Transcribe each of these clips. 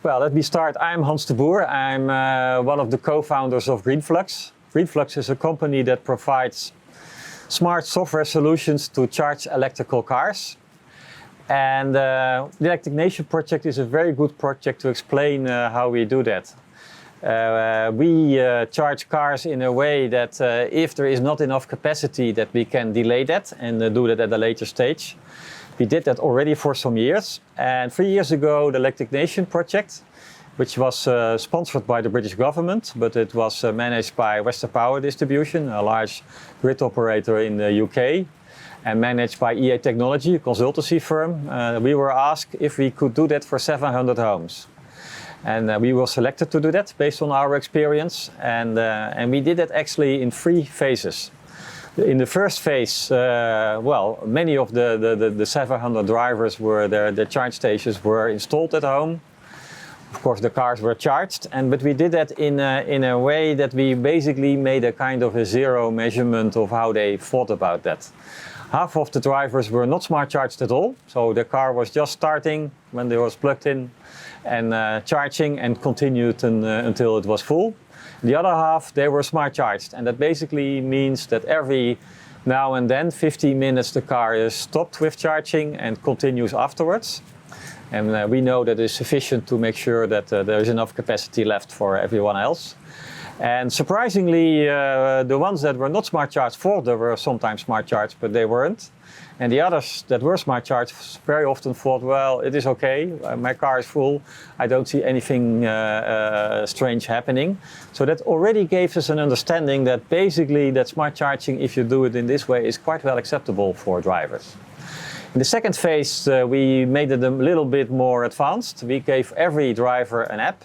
Well, let me start. I'm Hans de Boer. I'm one of the co-founders of GreenFlux. GreenFlux is a company that provides smart software solutions to charge electrical cars. And the Electric Nation project is a very good project to explain how we do that. We charge cars in a way that if there is not enough capacity, that we can delay that and do that at a later stage. We did that already for some years, and 3 years ago the Electric Nation project, which was sponsored by the British government, but it was managed by Western Power Distribution, a large grid operator in the UK, and managed by EA Technology, a consultancy firm. We were asked if we could do that for 700 homes. And we were selected to do that based on our experience, and we did that actually in 3 phases. In the first phase, well, many of the 700 drivers were there, the charge stations were installed at home. Of course, the cars were charged, but we did that in a way that we basically made a kind of a zero measurement of how they thought about that. Half of the drivers were not smart charged at all, so the car was just starting when it was plugged in and charging and continued until it was full. The other half, they were smart charged, and that basically means that every now and then, 15 minutes, the car is stopped with charging and continues afterwards. And we know that is sufficient to make sure that there is enough capacity left for everyone else. And surprisingly, the ones that were not smart charged thought they were sometimes smart charged, but they weren't. And the others that were smart charged very often thought, well, it is okay, my car is full, I don't see anything strange happening. So that already gave us an understanding that basically that smart charging, if you do it in this way, is quite well acceptable for drivers. In the second phase, we made it a little bit more advanced. We gave every driver an app.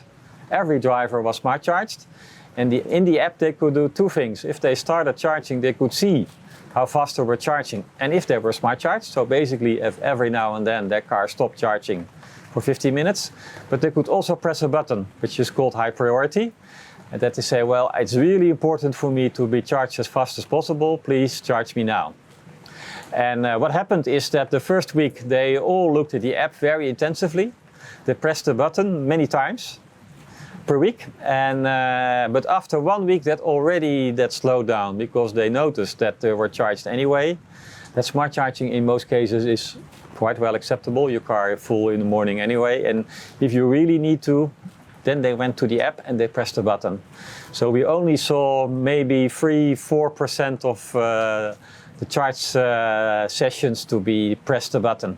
Every driver was smart charged. And in the app, they could do 2 things. If they started charging, they could see how fast they were charging and if they were smart charged. So basically, if every now and then their car stopped charging for 15 minutes. But they could also press a button, which is called high priority. And that is say, well, it's really important for me to be charged as fast as possible. Please charge me now. And what happened is that the first week they all looked at the app very intensively. They pressed the button many times per week, but after 1 week that slowed down because they noticed that they were charged anyway. That smart charging in most cases is quite well acceptable. Your car is full in the morning anyway, and if you really need to, then they went to the app and they pressed the button. So we only saw maybe 3-4% of the charge sessions to be pressed the button.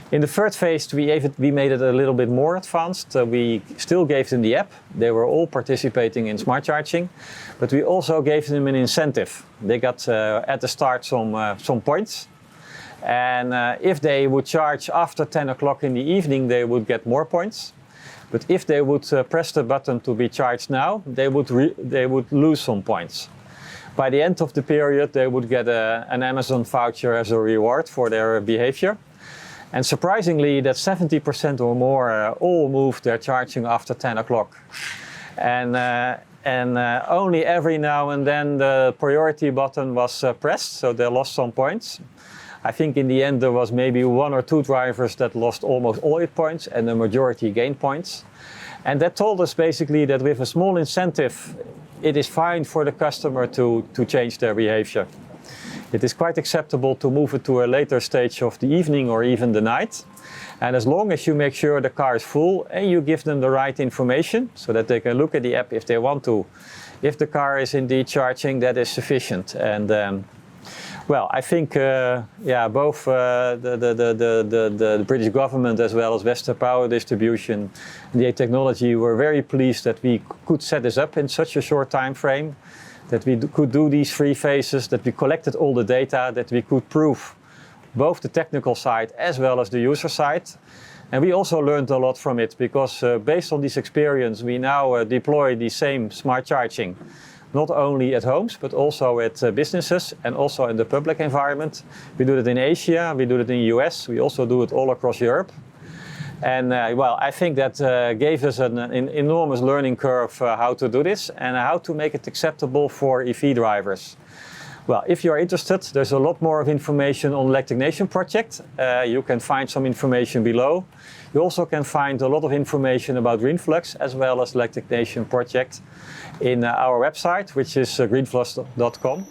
In the third phase, we made it a little bit more advanced. We still gave them the app. They were all participating in smart charging, but we also gave them an incentive. They got at the start some points, and if they would charge after 10 o'clock in the evening, they would get more points. But if they would press the button to be charged now, they would lose some points. By the end of the period, they would get an Amazon voucher as a reward for their behavior. And surprisingly, that 70% or more all moved their charging after 10 o'clock. And only every now and then the priority button was pressed, so they lost some points. I think in the end there was maybe 1 or 2 drivers that lost almost all 8 points and the majority gained points. And that told us basically that with a small incentive, it is fine for the customer to change their behavior. It is quite acceptable to move it to a later stage of the evening or even the night. And as long as you make sure the car is full and you give them the right information so that they can look at the app if they want to. If the car is indeed charging, that is sufficient. And well, I think both the British government as well as Western Power Distribution and EA Technology were very pleased that we could set this up in such a short time frame, that we could do these 3 phases, that we collected all the data, that we could prove both the technical side as well as the user side. And we also learned a lot from it because based on this experience, we now deploy the same smart charging, not only at homes, but also at businesses and also in the public environment. We do it in Asia, we do it in the US, we also do it all across Europe. And well, I think that gave us an enormous learning curve how to do this and how to make it acceptable for EV drivers. Well, if you are interested, there's a lot more of information on Electric Nation project. You can find some information below. You also can find a lot of information about GreenFlux as well as Electric Nation project in our website, which is greenflux.com.